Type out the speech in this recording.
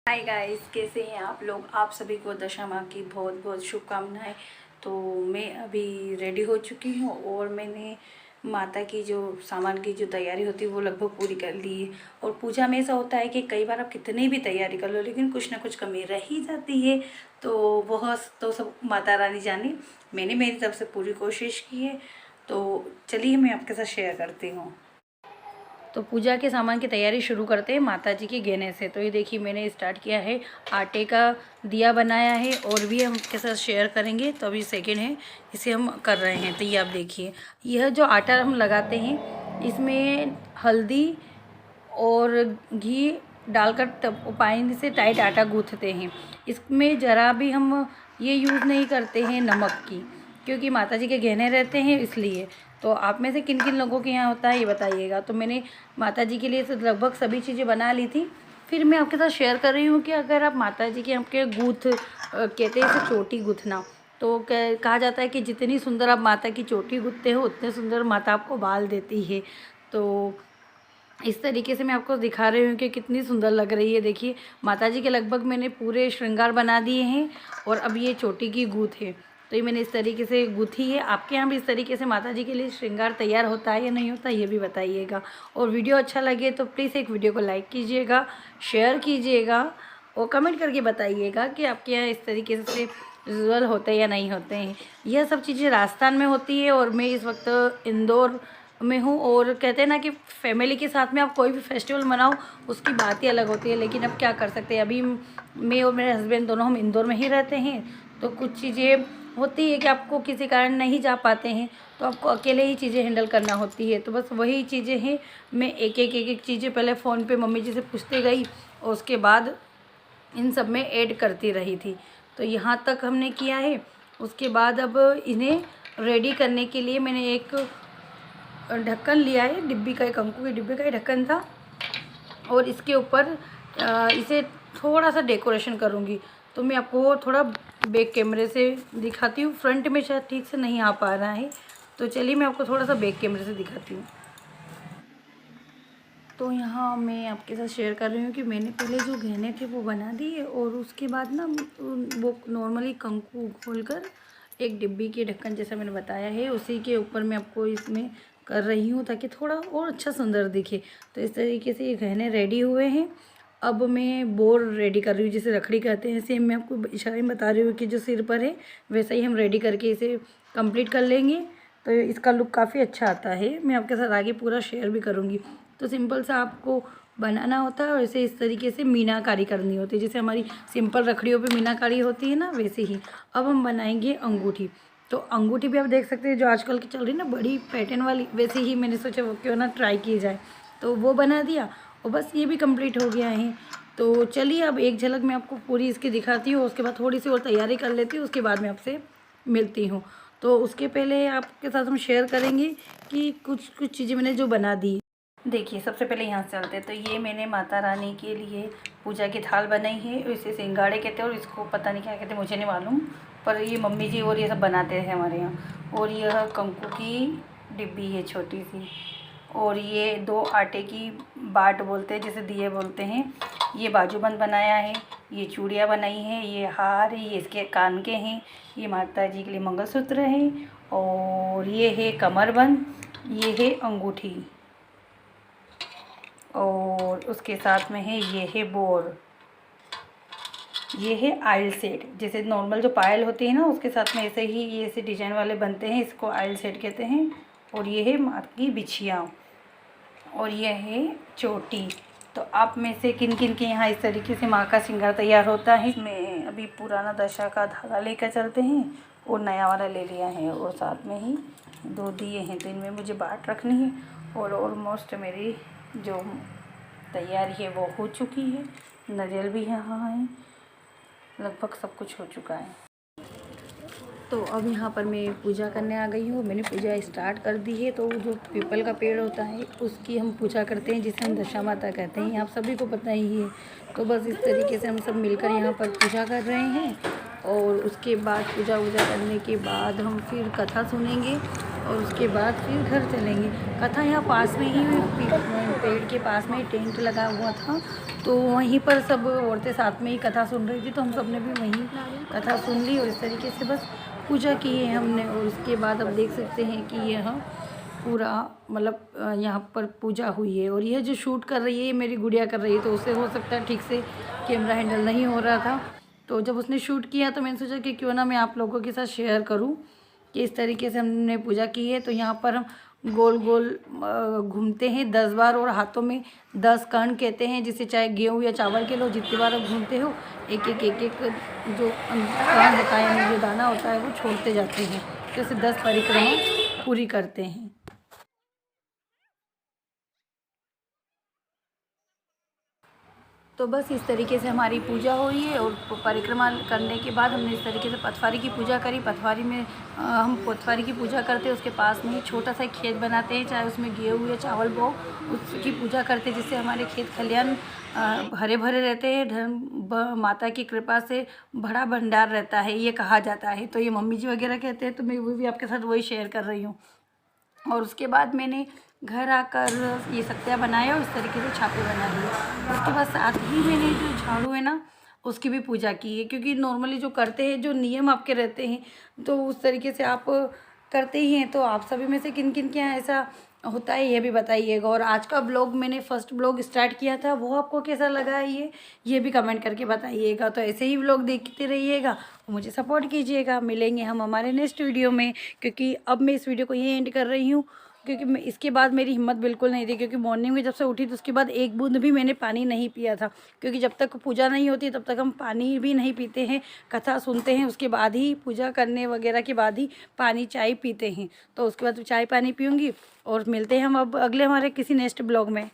Hi guys, कैसे हैं आप लोग। आप सभी को दशा माँ की बहुत बहुत शुभकामनाएं। तो मैं अभी रेडी हो चुकी हूँ और मैंने माता की जो सामान की जो तैयारी होती है वो लगभग पूरी कर ली है। और पूजा में ऐसा होता है कि कई बार आप कितनी भी तैयारी कर लो लेकिन कुछ ना कुछ कमी रह ही जाती है। तो वह तो सब माता रानी जाने, मैंने मेरी तरफ से पूरी कोशिश की है। तो चलिए मैं आपके साथ शेयर करती हूँ। तो पूजा के सामान की तैयारी शुरू करते हैं माता जी के गहने से। तो ये देखिए मैंने स्टार्ट किया है, आटे का दिया बनाया है और भी हम आपके साथ शेयर करेंगे। तो अभी सेकेंड है, इसे हम कर रहे हैं। तो ये आप देखिए, यह जो आटा हम लगाते हैं इसमें हल्दी और घी डालकर पानी से टाइट आटा गूँथते हैं। इसमें ज़रा भी हम ये यूज़ नहीं करते हैं नमक की, क्योंकि माता जी के गहने रहते हैं इसलिए। तो आप में से किन किन लोगों के यहाँ होता है ये बताइएगा। तो मैंने माता जी के लिए लगभग सभी चीज़ें बना ली थी। फिर मैं आपके साथ शेयर कर रही हूँ कि अगर आप माता जी के आपके कहते हैं इसे चोटी गूँथना। तो कहा जाता है कि जितनी सुंदर आप माता की चोटी गूँथते हो उतने सुंदर माता आपको बाल देती है। तो इस तरीके से मैं आपको दिखा रही हूँ कि कितनी सुंदर लग रही है। देखिए माता जी के लगभग मैंने पूरे श्रृंगार बना दिए हैं और अब ये चोटी की गूँथ है। तो ये मैंने इस तरीके से गूँथी है। आपके यहाँ भी इस तरीके से माता जी के लिए श्रृंगार तैयार होता है या नहीं होता ये भी बताइएगा। और वीडियो अच्छा लगे तो प्लीज़ एक वीडियो को लाइक कीजिएगा, शेयर कीजिएगा और कमेंट करके बताइएगा कि आपके यहाँ इस तरीके से विजुअल होते हैं या नहीं होते हैं। यह सब चीज़ें राजस्थान में होती है और मैं इस वक्त इंदौर में हूँ। और कहते हैं ना कि फैमिली के साथ में आप कोई भी फेस्टिवल मनाओ उसकी बात ही अलग होती है। लेकिन अब क्या कर सकते हैं, अभी मैं और मेरे हस्बैंड दोनों हम इंदौर में ही रहते हैं। तो कुछ चीज़ें होती है कि आपको किसी कारण नहीं जा पाते हैं तो आपको अकेले ही चीज़ें हैंडल करना होती है। तो बस वही चीज़ें हैं, मैं एक एक चीज़ें पहले फ़ोन पे मम्मी जी से पूछते गई और उसके बाद इन सब में ऐड करती रही थी। तो यहाँ तक हमने किया है। उसके बाद अब इन्हें रेडी करने के लिए मैंने एक ढक्कन लिया है, डिब्बी का, एक कंकु के डिब्बे का ही ढक्कन था। और इसके ऊपर इसे थोड़ा सा डेकोरेशन करूँगी। तो मैं आपको थोड़ा बैक कैमरे से दिखाती हूँ, फ्रंट में शायद ठीक से नहीं आ पा रहा है। तो चलिए मैं आपको थोड़ा सा बैक कैमरे से दिखाती हूँ। तो यहाँ मैं आपके साथ शेयर कर रही हूँ कि मैंने पहले जो गहने थे वो बना दिए और उसके बाद ना वो नॉर्मली कंकु खोलकर एक डिब्बी के ढक्कन जैसा मैंने बताया है उसी के ऊपर मैं आपको इसमें कर रही हूँ ताकि थोड़ा और अच्छा सुंदर दिखे। तो इस तरीके से ये गहने रेडी हुए हैं। अब मैं बोर रेडी कर रही हूँ, जिसे रखड़ी कहते हैं। सेम मैं आपको इशारे में बता रही हूँ कि जो सिर पर है वैसा ही हम रेडी करके इसे कंप्लीट कर लेंगे। तो इसका लुक काफ़ी अच्छा आता है, मैं आपके साथ आगे पूरा शेयर भी करूँगी। तो सिंपल सा आपको बनाना होता है और इसे इस तरीके से मीनाकारी करनी होती है, जैसे हमारी सिंपल रखड़ियों पे मीनाकारी होती है ना, वैसे ही। अब हम बनाएंगे अंगूठी। तो अंगूठी भी आप देख सकते हैं जो आजकल की चल रही है ना, बड़ी पैटर्न वाली, वैसे ही मैंने सोचा वो क्यों ना ट्राई की जाए। तो वो बना दिया और बस ये भी कंप्लीट हो गया है। तो चलिए अब एक झलक मैं आपको पूरी इसकी दिखाती हूँ, उसके बाद थोड़ी सी और तैयारी कर लेती हूँ, उसके बाद मैं आपसे मिलती हूँ। तो उसके पहले आपके साथ हम शेयर करेंगे कि कुछ कुछ चीज़ें मैंने जो बना दी। देखिए सबसे पहले यहाँ से चलते हैं। तो ये मैंने माता रानी के लिए पूजा की थाल बनाई है, इसे सिंगाड़े कहते हैं और इसको पता नहीं क्या कहते हैं, मुझे नहीं मालूम, पर ये मम्मी जी और ये सब बनाते हैं हमारे यहाँ। और यह कंकु की डिब्बी है छोटी सी, और ये 2 आटे की बाट बोलते हैं, जैसे दिए बोलते हैं। ये बाजूबंद बनाया है, ये चूड़ियाँ बनाई हैं, ये हार है, ये इसके कान के हैं, ये माता जी के लिए मंगलसूत्र है, और ये है कमरबंद, ये है अंगूठी, और उसके साथ में है ये है बोर, ये है आयल सेट, जैसे नॉर्मल जो पायल होती है ना उसके साथ में ऐसे ही ये ऐसे डिजाइन वाले बनते हैं, इसको आयल सेट कहते हैं। और ये है माँ की बिछिया, और ये है चोटी। तो आप में से किन किन के यहाँ इस तरीके से माँ का श्रृंगार तैयार होता है। मैं अभी पुराना दशा का धागा लेकर चलते हैं और नया वाला ले लिया है, और साथ में ही 2 दिए हैं, तो इनमें मुझे बाट रखनी है। और ऑलमोस्ट मेरी जो तैयारी है वो हो चुकी है, नारियल भी यहाँ है, लगभग सब कुछ हो चुका है। तो अब यहाँ पर मैं पूजा करने आ गई हूँ, मैंने पूजा स्टार्ट कर दी है। तो जो पीपल का पेड़ होता है उसकी हम पूजा करते हैं, जिसे हम दशा माता कहते हैं, आप सभी को पता ही है। तो बस इस तरीके से हम सब मिलकर यहाँ पर पूजा कर रहे हैं। और उसके बाद पूजा वूजा करने के बाद हम फिर कथा सुनेंगे और उसके बाद फिर घर चलेंगे। कथा यहाँ पास में ही पेड़ के पास में टेंट लगा हुआ था, तो वहीं पर सब औरतें साथ में ही कथा सुन रही थी, तो हम सब ने भी वहीं कथा सुन ली और इस तरीके से बस पूजा की है हमने। और उसके बाद अब देख सकते हैं कि यह पूरा मतलब यहाँ पर पूजा हुई है। और यह जो शूट कर रही है मेरी गुड़िया कर रही है, तो उससे हो सकता है ठीक से कैमरा हैंडल नहीं हो रहा था। तो जब उसने शूट किया तो मैंने सोचा कि क्यों ना मैं आप लोगों के साथ शेयर करूं कि इस तरीके से हमने पूजा की है। तो यहाँ पर हम गोल गोल घूमते हैं 10 बार और हाथों में 10 कण कहते हैं, जिसे चाहे गेहूँ या चावल के लो जितनी बार आप घूमते हो एक एक जो कण होता है यानी जो दाना होता है वो छोड़ते जाते हैं। तो ऐसे 10 परिक्रमा पूरी करते हैं। तो बस इस तरीके से हमारी पूजा हुई है और परिक्रमा करने के बाद हमने इस तरीके से पथवारी की पूजा करी। पथवारी में हम पथवारी की पूजा करते हैं, उसके पास में एक छोटा सा खेत बनाते हैं, चाहे उसमें गेहूँ या चावल बो, उसकी पूजा करते हैं जिससे हमारे खेत खलिहान हरे भरे रहते हैं। धर्म माता की कृपा से बड़ा भंडार रहता है ये कहा जाता है। तो ये मम्मी जी वगैरह कहते हैं, तो मैं वो भी आपके साथ वही शेयर कर रही हूँ। और उसके बाद मैंने घर आकर ये सत्या बनाया और इस तरीके से छापे बना लिए। उसके बाद साथ ही मैंने जो झाड़ू है ना उसकी भी पूजा की है, क्योंकि नॉर्मली जो करते हैं जो नियम आपके रहते हैं तो उस तरीके से आप करते ही हैं। तो आप सभी में से किन किन के यहाँ ऐसा होता है ये भी बताइएगा। और आज का ब्लॉग मैंने फर्स्ट ब्लॉग स्टार्ट किया था, वो आपको कैसा लगा ये भी कमेंट करके बताइएगा। तो ऐसे ही ब्लॉग देखते रहिएगा, मुझे सपोर्ट कीजिएगा। मिलेंगे हम हमारे नेक्स्ट वीडियो में, क्योंकि अब मैं इस वीडियो को यहीं एंड कर रही हूँ, क्योंकि मैं इसके बाद मेरी हिम्मत बिल्कुल नहीं थी, क्योंकि मॉर्निंग में जब से उठी तो उसके बाद एक बूंद भी मैंने पानी नहीं पिया था, क्योंकि जब तक पूजा नहीं होती तब तक हम पानी भी नहीं पीते हैं। कथा सुनते हैं उसके बाद ही, पूजा करने वगैरह के बाद ही पानी चाय पीते हैं। तो उसके बाद चाय पानी पीऊँगी और मिलते हैं हम अब अगले हमारे किसी नेक्स्ट ब्लॉग में।